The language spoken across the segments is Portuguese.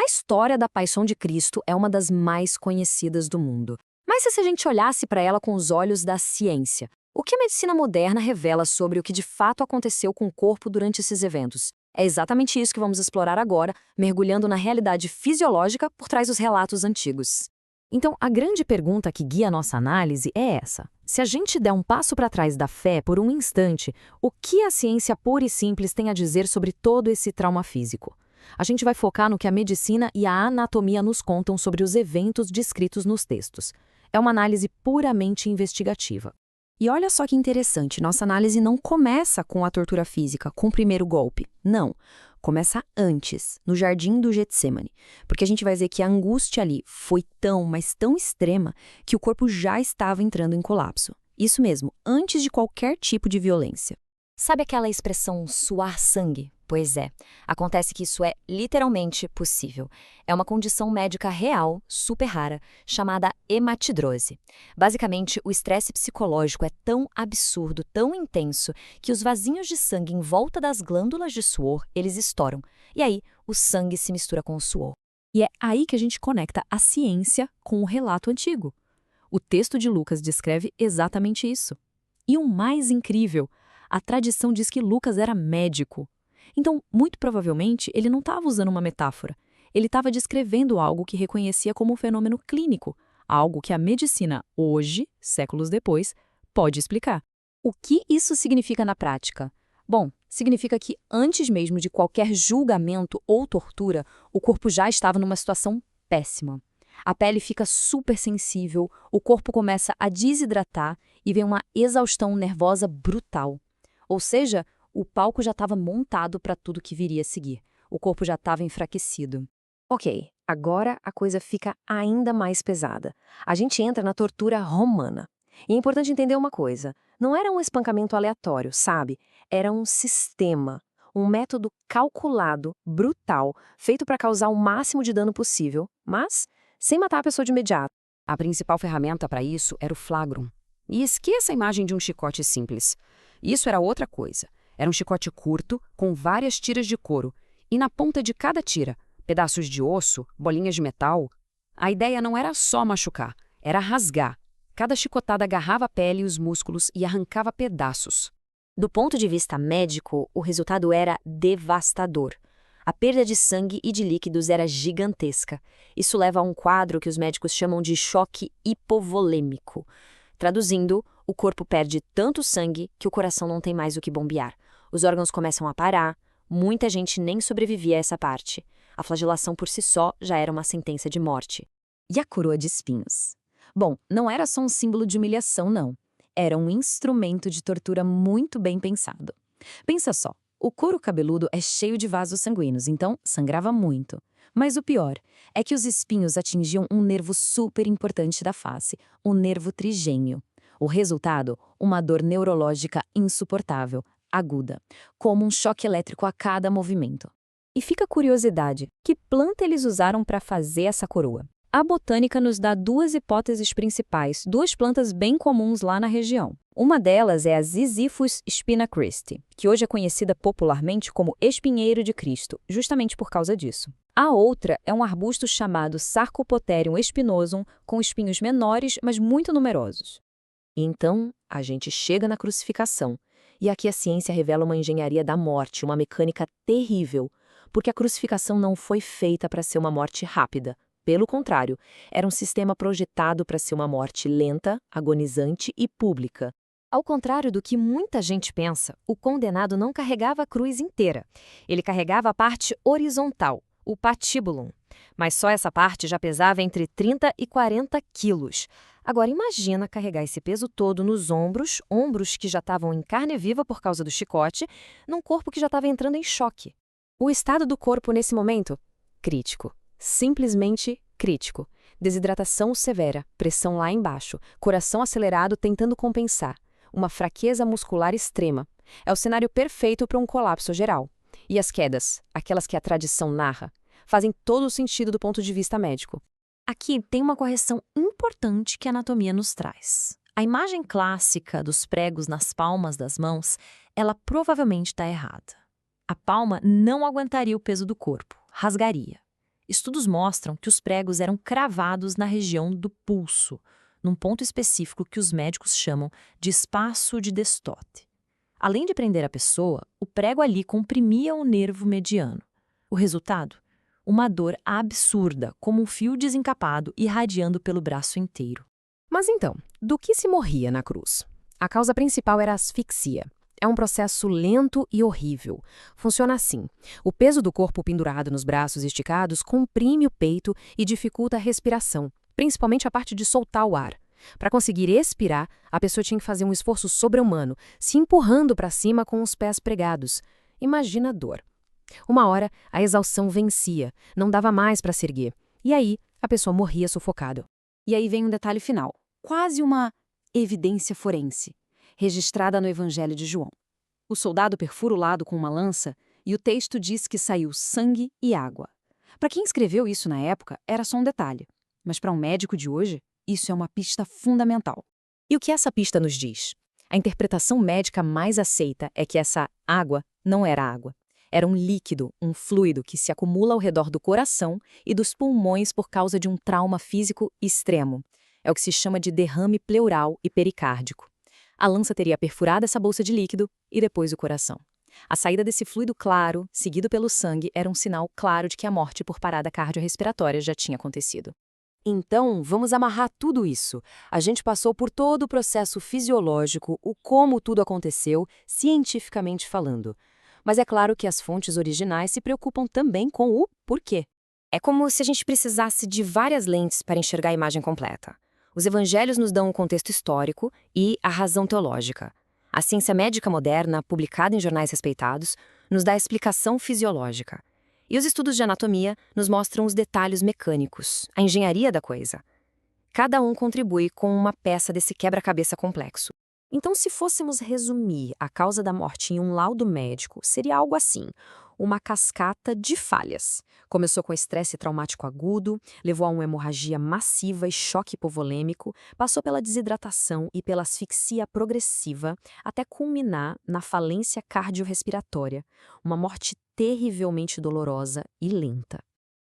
A história da Paixão de Cristo é uma das mais conhecidas do mundo. Mas e se a gente olhasse para ela com os olhos da ciência? O que a medicina moderna revela sobre o que de fato aconteceu com o corpo durante esses eventos? É exatamente isso que vamos explorar agora, mergulhando na realidade fisiológica por trás dos relatos antigos. Então, a grande pergunta que guia a nossa análise é essa. Se a gente der um passo para trás da fé por um instante, o que a ciência pura e simples tem a dizer sobre todo esse trauma físico? A gente vai focar no que a medicina e a anatomia nos contam sobre os eventos descritos nos textos. É uma análise puramente investigativa. E olha só que interessante, nossa análise não começa com a tortura física, com o primeiro golpe. Não. Começa antes, no jardim do Getsemane, porque a gente vai ver que a angústia ali foi tão, mas tão extrema, que o corpo já estava entrando em colapso. Isso mesmo, antes de qualquer tipo de violência. Sabe aquela expressão suar sangue? Pois é, acontece que isso é literalmente possível. É uma condição médica real, super rara, chamada hematidrose. Basicamente, o estresse psicológico é tão absurdo, tão intenso, que os vasinhos de sangue em volta das glândulas de suor, eles estouram. E aí, o sangue se mistura com o suor. E é aí que a gente conecta a ciência com o relato antigo. O texto de Lucas descreve exatamente isso. E o mais incrível, a tradição diz que Lucas era médico. Então, muito provavelmente, ele não estava usando uma metáfora. Ele estava descrevendo algo que reconhecia como um fenômeno clínico, algo que a medicina, hoje, séculos depois, pode explicar. O que isso significa na prática? Bom, significa que antes mesmo de qualquer julgamento ou tortura, o corpo já estava numa situação péssima. A pele fica super sensível, o corpo começa a desidratar e vem uma exaustão nervosa brutal. Ou seja, o palco já estava montado para tudo que viria a seguir. O corpo já estava enfraquecido. Ok, agora a coisa fica ainda mais pesada. A gente entra na tortura romana. E é importante entender uma coisa. Não era um espancamento aleatório, sabe? Era um sistema. Um método calculado, brutal, feito para causar o máximo de dano possível, mas sem matar a pessoa de imediato. A principal ferramenta para isso era o flagrum. E esqueça a imagem de um chicote simples. Isso era outra coisa. Era um chicote curto, com várias tiras de couro, e na ponta de cada tira, pedaços de osso, bolinhas de metal. A ideia não era só machucar, era rasgar. Cada chicotada agarrava a pele e os músculos e arrancava pedaços. Do ponto de vista médico, o resultado era devastador. A perda de sangue e de líquidos era gigantesca. Isso leva a um quadro que os médicos chamam de choque hipovolêmico. Traduzindo, o corpo perde tanto sangue que o coração não tem mais o que bombear. Os órgãos começam a parar, muita gente nem sobrevivia a essa parte. A flagelação por si só já era uma sentença de morte. E a coroa de espinhos? Bom, não era só um símbolo de humilhação, não. Era um instrumento de tortura muito bem pensado. Pensa só, o couro cabeludo é cheio de vasos sanguíneos, então sangrava muito. Mas o pior é que os espinhos atingiam um nervo super importante da face, o nervo trigêmeo. O resultado, uma dor neurológica insuportável, aguda, como um choque elétrico a cada movimento. E fica a curiosidade, que planta eles usaram para fazer essa coroa? A botânica nos dá duas hipóteses principais, duas plantas bem comuns lá na região. Uma delas é a Ziziphus spinacristi, que hoje é conhecida popularmente como espinheiro de Cristo, justamente por causa disso. A outra é um arbusto chamado Sarcopithecus spinosum, com espinhos menores, mas muito numerosos. Então, a gente chega na crucificação. E aqui a ciência revela uma engenharia da morte, uma mecânica terrível, porque a crucificação não foi feita para ser uma morte rápida. Pelo contrário, era um sistema projetado para ser uma morte lenta, agonizante e pública. Ao contrário do que muita gente pensa, o condenado não carregava a cruz inteira. Ele carregava a parte horizontal, o patibulum. Mas só essa parte já pesava entre 30 e 40 quilos. Agora imagina carregar esse peso todo nos ombros que já estavam em carne viva por causa do chicote, num corpo que já estava entrando em choque. O estado do corpo nesse momento? Crítico. Simplesmente crítico. Desidratação severa, pressão lá embaixo, coração acelerado tentando compensar, uma fraqueza muscular extrema. É o cenário perfeito para um colapso geral. E as quedas, aquelas que a tradição narra, fazem todo o sentido do ponto de vista médico. Aqui tem uma correção importante que a anatomia nos traz. A imagem clássica dos pregos nas palmas das mãos, ela provavelmente está errada. A palma não aguentaria o peso do corpo, rasgaria. Estudos mostram que os pregos eram cravados na região do pulso, num ponto específico que os médicos chamam de espaço de Destotte. Além de prender a pessoa, o prego ali comprimia o nervo mediano. O resultado? Uma dor absurda, como um fio desencapado irradiando pelo braço inteiro. Mas então, do que se morria na cruz? A causa principal era a asfixia. É um processo lento e horrível. Funciona assim: o peso do corpo pendurado nos braços esticados comprime o peito e dificulta a respiração, principalmente a parte de soltar o ar. Para conseguir expirar, a pessoa tinha que fazer um esforço sobre-humano, se empurrando para cima com os pés pregados. Imagina a dor. Uma hora, a exaustão vencia, não dava mais para se erguer. E aí, a pessoa morria sufocada. E aí vem um detalhe final, quase uma evidência forense, registrada no Evangelho de João. O soldado perfura o lado com uma lança e o texto diz que saiu sangue e água. Para quem escreveu isso na época, era só um detalhe. Mas para um médico de hoje, isso é uma pista fundamental. E o que essa pista nos diz? A interpretação médica mais aceita é que essa água não era água. Era um líquido, um fluido que se acumula ao redor do coração e dos pulmões por causa de um trauma físico extremo. É o que se chama de derrame pleural e pericárdico. A lança teria perfurado essa bolsa de líquido e depois o coração. A saída desse fluido claro, seguido pelo sangue, era um sinal claro de que a morte por parada cardiorrespiratória já tinha acontecido. Então, vamos amarrar tudo isso. A gente passou por todo o processo fisiológico, o como tudo aconteceu, cientificamente falando. Mas é claro que as fontes originais se preocupam também com o porquê. É como se a gente precisasse de várias lentes para enxergar a imagem completa. Os evangelhos nos dão um contexto histórico e a razão teológica. A ciência médica moderna, publicada em jornais respeitados, nos dá a explicação fisiológica. E os estudos de anatomia nos mostram os detalhes mecânicos, a engenharia da coisa. Cada um contribui com uma peça desse quebra-cabeça complexo. Então, se fôssemos resumir a causa da morte em um laudo médico, seria algo assim: uma cascata de falhas. Começou com estresse traumático agudo, levou a uma hemorragia massiva e choque hipovolêmico, passou pela desidratação e pela asfixia progressiva, até culminar na falência cardiorrespiratória, uma morte terrivelmente dolorosa e lenta.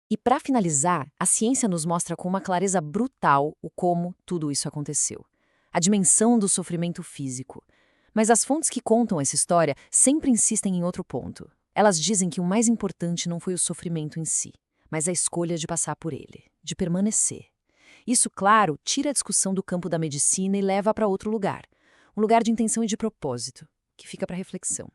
E para finalizar, a ciência nos mostra com uma clareza brutal o como tudo isso aconteceu. A dimensão do sofrimento físico. Mas as fontes que contam essa história sempre insistem em outro ponto. Elas dizem que o mais importante não foi o sofrimento em si, mas a escolha de passar por ele, de permanecer. Isso, claro, tira a discussão do campo da medicina e leva para outro lugar. Um lugar de intenção e de propósito, que fica para reflexão.